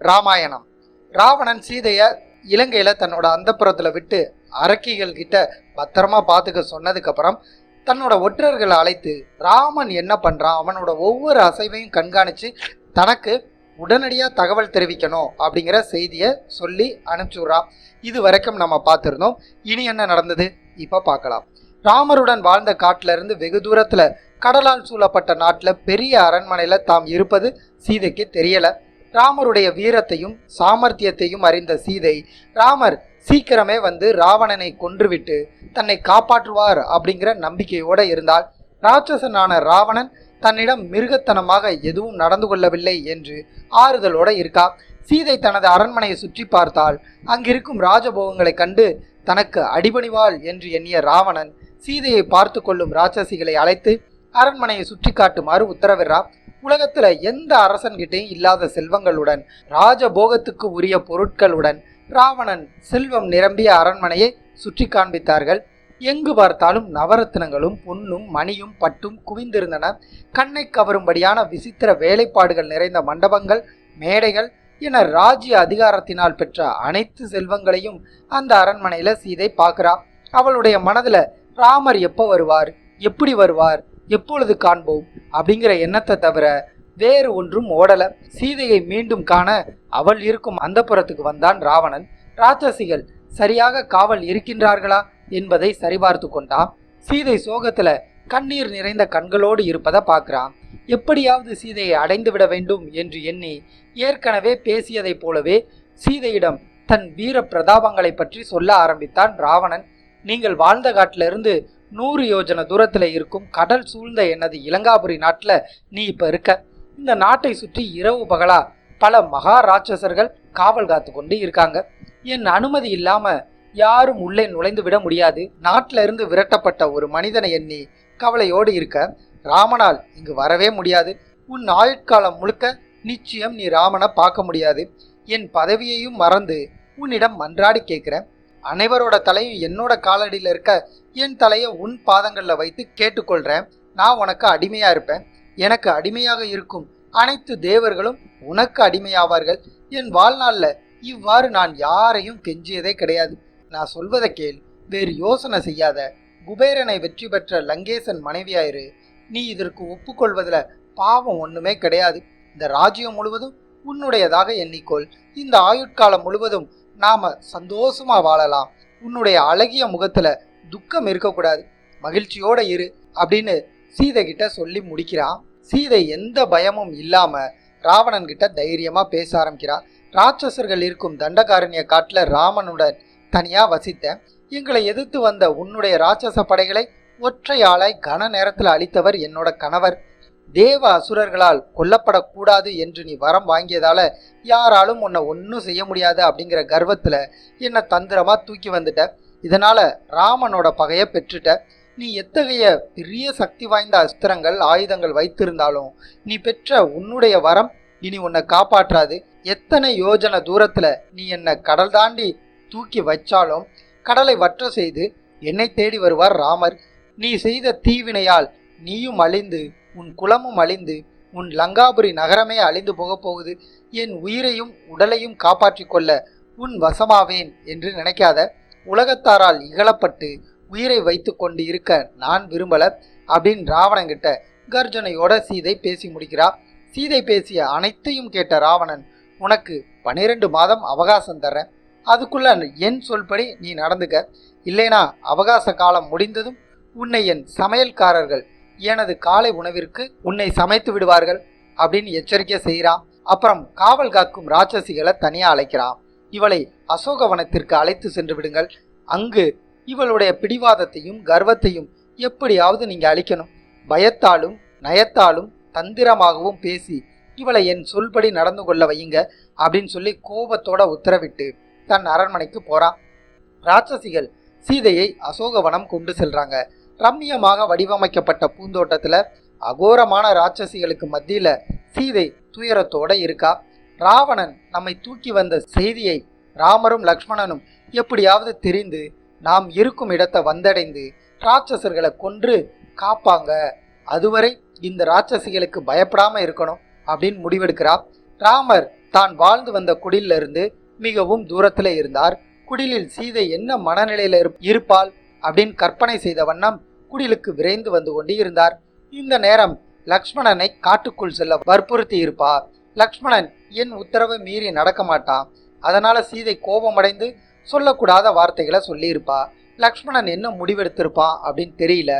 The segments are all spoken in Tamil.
ராமாயணம். ராவணன் சீதைய இலங்கையில தன்னோட அந்தப்புறத்துல விட்டு அரக்கிகள் கிட்ட பத்திரமா பார்த்துக்க சொன்னதுக்கு அப்புறம் தன்னோட ஒற்றர்களை அழைத்து ராமன் என்ன பண்றான், அவனோட ஒவ்வொரு அசைவையும் கண்காணிச்சு தனக்கு உடனடியாக தகவல் தெரிவிக்கணும் அப்படிங்கிற செய்தியை சொல்லி அனுப்பிச்சுடுறான். இது வரைக்கும் நம்ம பார்த்துருந்தோம். இனி என்ன நடந்தது இப்போ பார்க்கலாம். ராமருடன் வாழ்ந்த காட்டுல இருந்து வெகு தூரத்துல கடலால் சூழப்பட்ட நாட்டுல பெரிய அரண்மனையில தாம் இருப்பது சீதைக்கு தெரியல. ராமருடைய வீரத்தையும் சாமர்த்தியத்தையும் அறிந்த சீதை ராமர் சீக்கிரமே வந்து ராவணனை கொன்றுவிட்டு தன்னை காப்பாற்றுவார் அப்படிங்கிற நம்பிக்கையோட இருந்தால், ராட்சசனான ராவணன் தன்னிடம் மிருகத்தனமாக எதுவும் நடந்து கொள்ளவில்லை என்று ஆறுதலோட இருக்கா. சீதை தனது அரண்மனையை சுற்றி பார்த்தால் அங்கிருக்கும் ராஜபோகங்களை கண்டு தனக்கு அடிபணிவாள் என்று எண்ணிய ராவணன் சீதையை பார்த்து கொள்ளும் ராட்சசிகளை அழைத்து அரண்மனையை சுற்றி காட்டுமாறு உத்தரவிடுறார். உலகத்துல எந்த அரசன்கிட்டையும் இல்லாத செல்வங்களுடன் ராஜபோகத்துக்கு உரிய பொருட்களுடன் ராவணன் செல்வம் நிரம்பிய அரண்மனையை சுற்றி காண்பித்தார்கள். எங்கு பார்த்தாலும் நவரத்னங்களும் பொன்னும் மணியும் பட்டும் குவிந்திருந்தன. கண்ணை கவரும்படியான விசித்திர வேலைப்பாடுகள் நிறைந்த மண்டபங்கள், மேடைகள் என ராஜ்ய அதிகாரத்தினால் பெற்ற அனைத்து செல்வங்களையும் அந்த அரண்மனையில சீதை பார்க்கிறா. அவளுடைய மனதுல ராமர் எப்போ வருவார், எப்படி வருவார், எப்பொழுது காண்போம் அப்படிங்கிற எண்ணத்தை தவிர வேறு ஒன்றும் ஓடல. சீதையை மீண்டும் காண அவள் இருக்கும் அந்தப்புறத்துக்கு வந்தான் ராவணன். ராட்சசிகள் சரியாக காவல் இருக்கின்றார்களா என்பதை சரிபார்த்து கொண்டான். சீதை சோகத்துல கண்ணீர் நிறைந்த கண்களோடு இருப்பதை பார்க்கிறான். எப்படியாவது சீதையை அடைந்து விட வேண்டும் என்று எண்ணி ஏற்கனவே பேசியதைப் போலவே சீதையிடம் தன் வீர பிரதாபங்களை பற்றி சொல்ல ஆரம்பித்தான் ராவணன். நீங்கள் வாழ்ந்த காட்டிலிருந்து 100 யோஜன தூரத்துல இருக்கும் கடல் சூழ்ந்த எனது இலங்காபுரி நாட்டுல நீ இப்ப இருக்க. இந்த நாட்டை சுற்றி இரவு பகலா பல மகா ராட்சசர்கள் காவல் காத்து கொண்டு இருக்காங்க. என் அனுமதி இல்லாம யாரும் உள்ளே நுழைந்து விட முடியாது. நாட்டில இருந்து விரட்டப்பட்ட ஒரு மனிதனை எண்ணி கவலையோடு இருக்க. ராமனால் இங்கு வரவே முடியாது. உன் ஆயுட்காலம் முழுக்க நிச்சயம் நீ ராமனை பார்க்க முடியாது. என் பதவியையும் மறந்து உன்னிடம் மன்றாடி கேட்கிறேன். அனைவரோட தலையும் என்னோட காலடியில் இருக்க என் தலையை உன் பாதங்களில் வைத்து கேட்டுக்கொள்கிறேன். நான் உனக்கு அடிமையாக இருப்பேன். எனக்கு அடிமையாக இருக்கும் அனைத்து தேவர்களும் உனக்கு அடிமையாவார்கள். என் வாழ்நாளில் இவ்வாறு நான் யாரையும் கெஞ்சியதே கிடையாது. நான் சொல்வதை கேள், வேறு யோசனை செய்யாத. குபேரனை வெற்றி பெற்ற லங்கேசன் மனைவியாயிரு. நீ இதற்கு ஒப்புக்கொள்வதில் பாவம் ஒன்றுமே கிடையாது. இந்த ராஜ்யம் முழுவதும் உன்னுடையதாக எண்ணிக்கொள். இந்த ஆயுட்காலம் முழுவதும் நாம சந்தோஷமா வாழலாம். உன்னுடைய அழகிய முகத்துல துக்கம் இருக்கக்கூடாது. மகிழ்ச்சியோட இரு அப்படின்னு சீதை கிட்ட சொல்லி முடிக்கிறான். சீதை எந்த பயமும் இல்லாம ராவணன் கிட்ட தைரியமா பேச ஆரம்பிக்கிறார். ராட்சசர்கள் இருக்கும் தண்டகாரண்ய காட்டுல ராமனுடன் தனியா வசித்த எங்களை எதிர்த்து வந்த உன்னுடைய ராட்சச படைகளை ஒற்றையாளாய் கன நேரத்துல அழித்தவர் என்னோட கணவர். தேவ அசுரர்களால் கொல்லப்படக்கூடாது என்று நீ வரம் வாங்கியதால யாராலும் உன்னை ஒன்றும் செய்ய முடியாது அப்படிங்கிற கர்வத்துல என்னை தந்திரமா தூக்கி வந்துட்ட. இதனால ராமனோட பகையை பெற்றுட்ட. நீ எத்தகைய பெரிய சக்தி வாய்ந்த அஸ்திரங்கள் ஆயுதங்கள் வைத்திருந்தாலும் நீ பெற்ற உன்னுடைய வரம் இனி உன்னை காப்பாற்றாது. எத்தனை யோஜன தூரத்துல நீ என்னை கடல் தாண்டி தூக்கி வச்சாலும் கடலை வற்ற செய்து என்னை தேடி வருவார் ராமர். நீ செய்த தீவினையால் நீயும் அழிந்து உன் குலமும் அழிந்து உன் லங்காபுரி நகரமே அழிந்து போகப் போகுது. என் உயிரையும் உடலையும் காப்பாற்றி கொள்ள உன் வசமாவேன் என்று நினைக்காத. உலகத்தாரால் இகழப்பட்டு உயிரை வைத்து கொண்டு இருக்க நான் விரும்பல அப்படின்னு ராவணன்கிட்ட கர்ஜனையோட சீதை பேசி முடிக்கிறா. சீதை பேசிய அனைத்தையும் கேட்ட ராவணன், உனக்கு 12 மாதம் அவகாசம் தர்றேன். அதுக்குள்ள என் சொல்படி நீ நடந்துக்க. இல்லைனா அவகாச காலம் முடிந்ததும் உன்னை என் சமையல்காரர்கள் எனது காலை உணவிற்கு உன்னை சமைத்து விடுவார்கள் அப்படின்னு எச்சரிக்கை செய்கிறான். அப்புறம் காவல் காக்கும் ராட்சசிகளை தனியா அழைக்கிறான். இவளை அசோகவனத்திற்கு அழைத்து சென்று விடுங்கள். அங்கு இவளுடைய பிடிவாதத்தையும் கர்வத்தையும் எப்படியாவது நீங்க அழிக்கணும். பயத்தாலும் நயத்தாலும் தந்திரமாகவும் பேசி இவளை என் சொல்படி நடந்து கொள்ள வையுங்க அப்படின்னு சொல்லி கோபத்தோட உத்தரவிட்டு தன் அரண்மனைக்கு போறான். ராட்சசிகள் சீதையை அசோகவனம் கொண்டு செல்றாங்க. ரம்மியமாக வடிவமைக்கப்பட்ட பூந்தோட்டத்துல அகோரமான ராட்சசிகளுக்கு மத்தியில சீதை துயரத்தோட இருக்கா. ராவணன் நம்மை தூக்கி வந்த செய்தியை ராமரும் லக்ஷ்மணனும் எப்படியாவது தெரிந்து நாம் இருக்கும் இடத்தை வந்தடைந்து ராட்சசர்களை கொன்று காப்பாங்க. அதுவரை இந்த ராட்சசிகளுக்கு பயப்படாம இருக்கணும் அப்படின்னு முடிவெடுக்கிறார். ராமர் தான் வாழ்ந்து வந்த குடிலில் இருந்து மிகவும் தூரத்துல இருந்தார். குடிலில் சீதை என்ன மனநிலையில இருப்பாள் அப்படின்னு கற்பனை செய்த வண்ணம் குடிலுக்கு விரைந்து வந்து கொண்டு இருந்தார். இந்த நேரம் லக்ஷ்மணனை காட்டுக்குள் செல்ல வற்புறுத்தி இருப்பார். லக்ஷ்மணன் என் உத்தரவை மீறி நடக்க மாட்டான், அதனால சீதை கோபமடைந்து சொல்லக்கூடாத வார்த்தைகளை சொல்லியிருப்பா. லக்ஷ்மணன் என்ன முடிவெடுத்திருப்பான் அப்படின்னு தெரியல.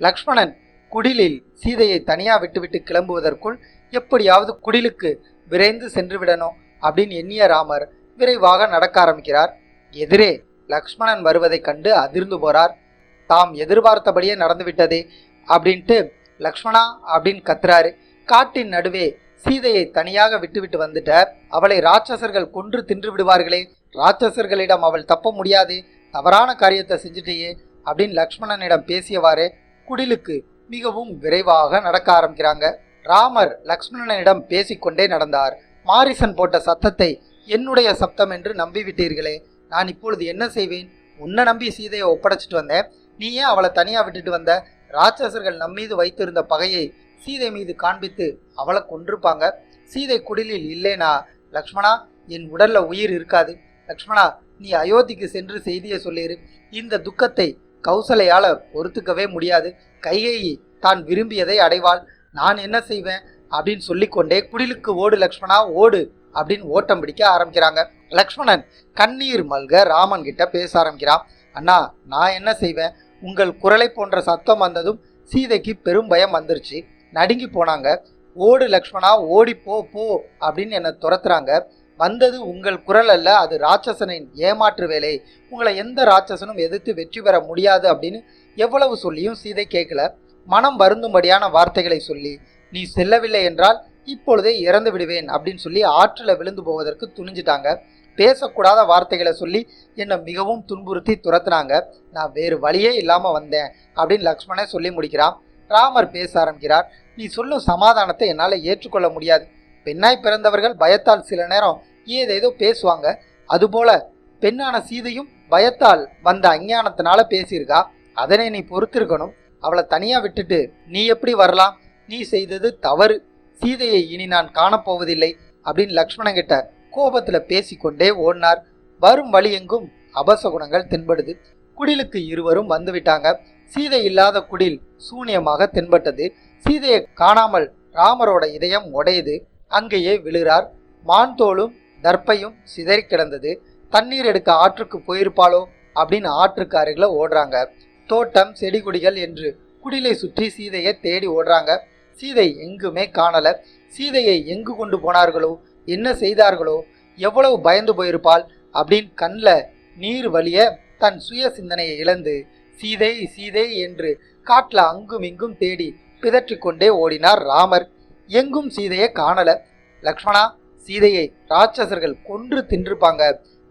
லக்ஷ்மணன் குடிலில் சீதையை தனியா விட்டுவிட்டு கிளம்புவதற்குள் எப்படியாவது குடிலுக்கு விரைந்து சென்று விடணும் அப்படின்னு எண்ணிய ராமர் விரைவாக நடக்க ஆரம்பிக்கிறார். எதிரே லக்ஷ்மணன் வருவதை கண்டு அதிர்ந்து போறார். தாம் எதிர்பார்த்தபடியே நடந்துவிட்டதே அப்படின்ட்டு லக்ஷ்மணா அப்படின்னு கத்துறாரு. காட்டின் நடுவே சீதையை தனியாக விட்டுவிட்டு வந்துட்ட, அவளை ராட்சசர்கள் கொன்று தின்று விடுவார்களே, ராட்சசர்களிடம் அவள் தப்ப முடியாது, தவறான காரியத்தை செஞ்சுட்டேயே அப்படின்னு லக்ஷ்மணனிடம் பேசியவாறு குடிலுக்கு மிகவும் விரைவாக நடக்க ஆரம்பிக்கிறாங்க. ராமர் லக்ஷ்மணனிடம் பேசிக்கொண்டே நடந்தார். மாரிசன் போட்ட சத்தத்தை என்னுடைய சப்தம் என்று நம்பிவிட்டீர்களே, நான் இப்பொழுது என்ன செய்வேன்? உன்னை நம்பி சீதையை ஒப்படைச்சிட்டு வந்தேன், நீ ஏன் அவளை தனியா விட்டுட்டு வந்த? ராட்சசர்கள் நம்மீது வைத்திருந்த பகையை சீதை மீது காண்பித்து அவளை கொன்றிருப்பாங்க. சீதை குடிலில் இல்லைனா லக்ஷ்மணா என் உடல்ல உயிர் இருக்காது. லக்ஷ்மணா நீ அயோத்திக்கு சென்று செய்தியை சொல்லிரு. இந்த துக்கத்தை கௌசலையால பொறுத்துக்கவே முடியாது. கைகேயி தான் விரும்பியதை அடைவாள், நான் என்ன செய்வேன் அப்படின்னு சொல்லிக்கொண்டே குடிலுக்கு ஓடு லக்ஷ்மணா ஓடு அப்படின்னு ஓட்டம் பிடிக்க ஆரம்பிக்கிறாங்க. லக்ஷ்மணன் கண்ணீர் மல்க ராமன் கிட்ட பேச ஆரம்பிக்கிறான். அண்ணா நான் என்ன செய்வேன்? உங்கள் குரலை போன்ற சத்தம் வந்ததும் சீதைக்கு பெரும் பயம் வந்துருச்சு, நடுங்கி போனாங்க. ஓடு லக்ஷ்மணா ஓடி போ போ அப்படின்னு என்னை துரத்துறாங்க. வந்தது உங்கள் குரல் அல்ல, அது ராட்சசனின் ஏமாற்று வேலை. உங்களை எந்த ராட்சசனும் எதிர்த்து வெற்றி பெற முடியாது அப்படின்னு எவ்வளவு சொல்லியும் சீதை கேட்கல. மனம் வருந்தும்படியான வார்த்தைகளை சொல்லி நீ செல்லவில்லை என்றால் இப்பொழுதே இறந்து விடுவேன் அப்படின்னு சொல்லி ஆற்றில் விழுந்து போவதற்கு துணிஞ்சிட்டாங்க. பேசக்கூடாத வார்த்தைகளை சொல்லி என்னை மிகவும் துன்புறுத்தி துரத்துனாங்க. நான் வேறு வழியே இல்லாமல் வந்தேன் அப்படின்னு லக்ஷ்மணன் சொல்லி முடிக்கிறான். ராமர் பேச ஆரம்பிக்கிறார். நீ சொல்லும் சமாதானத்தை என்னால் ஏற்றுக்கொள்ள முடியாது. பெண்ணாய் பிறந்தவர்கள் பயத்தால் சில நேரம் ஏதேதோ பேசுவாங்க. அதுபோல பெண்ணான சீதையும் பயத்தால் வந்த அஞ்ஞானத்தினால பேசியிருக்கா. அதனை நீ பொறுத்திருக்கணும். அவளை தனியாக விட்டுட்டு நீ எப்படி வரலாம்? நீ செய்தது தவறு. சீதையை இனி நான் காணப்போவதில்லை அப்படின்னு லக்ஷ்மணன் கிட்ட கோபத்தில் பேசிக்கொண்டே ஓடினார். வரும் வழி எங்கும் அபசகுணங்கள் தென்படுது. குடிலுக்கு இருவரும் வந்துவிட்டாங்க. சீதை இல்லாத குடில் சூன்யமாக தென்பட்டது. சீதையை காணாமல் ராமரோட இதயம் உடையுது. அங்கேயே விழுறார். மான் தோளும் தர்ப்பையும் சிதறி கிடந்தது. தண்ணீர் எடுக்க ஆற்றுக்கு போயிருப்பாளோ அப்படின்னு ஆற்றுக்கு அருகில் ஓடுறாங்க. தோட்டம் செடி கொடிகள் என்று குடிலை சுற்றி சீதையை தேடி ஓடுறாங்க. சீதை எங்குமே காணல. சீதையை எங்கு கொண்டு போனார்களோ, என்ன செய்தார்களோ, எவ்வளவு பயந்து போயிருப்பாள் அப்படின்னு கண்ணில் நீர் வலிய தன் சுய சிந்தனையை இழந்து சீதை சீதை என்று காட்டில் அங்கும் இங்கும் தேடி பிதற்றிக்கொண்டே ஓடினார் ராமர். எங்கும் சீதையை காணல. லக்ஷ்மணா சீதையை ராட்சசர்கள் கொன்று தின்றுப்பாங்க.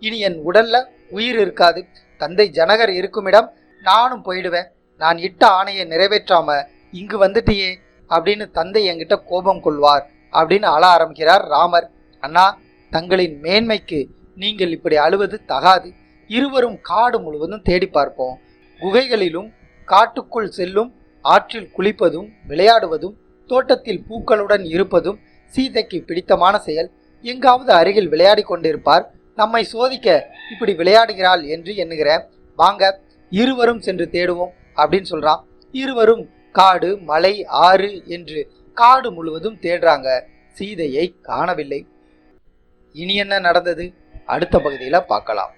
இனி என் உடல்ல உயிர் இருக்காது. தந்தை ஜனகர் இருக்குமிடம் நானும் போயிடுவேன். நான் இட்ட ஆணையை நிறைவேற்றாம இங்கு வந்துட்டியே அப்படின்னு தந்தை என்கிட்ட கோபம் கொள்வார் அப்படின்னு அழ ஆரம்பிக்கிறார் ராமர். அண்ணா தங்களின் மேன்மைக்கு நீங்கள் இப்படி அழுவது தகாது. இருவரும் காடு முழுவதும் தேடி பார்ப்போம். குகைகளிலும் காட்டுக்குள் செல்லும், ஆற்றில் குளிப்பதும் விளையாடுவதும் தோட்டத்தில் பூக்களுடன் இருப்பதும் சீதைக்கு பிடித்தமான செயல். எங்காவது அருகில் விளையாடி கொண்டிருப்பார். நம்மை சோதிக்க இப்படி விளையாடுகிறாள் என்று எண்ணுகிறேன். வாங்க இருவரும் சென்று தேடுவோம் அப்படின்னு சொல்றான். இருவரும் காடு மலை ஆறு என்று காடு முழுவதும் தேடுறாங்க. சீதையை காணவில்லை. இனி என்ன நடந்தது அடுத்த பகுதியில் பார்க்கலாம்.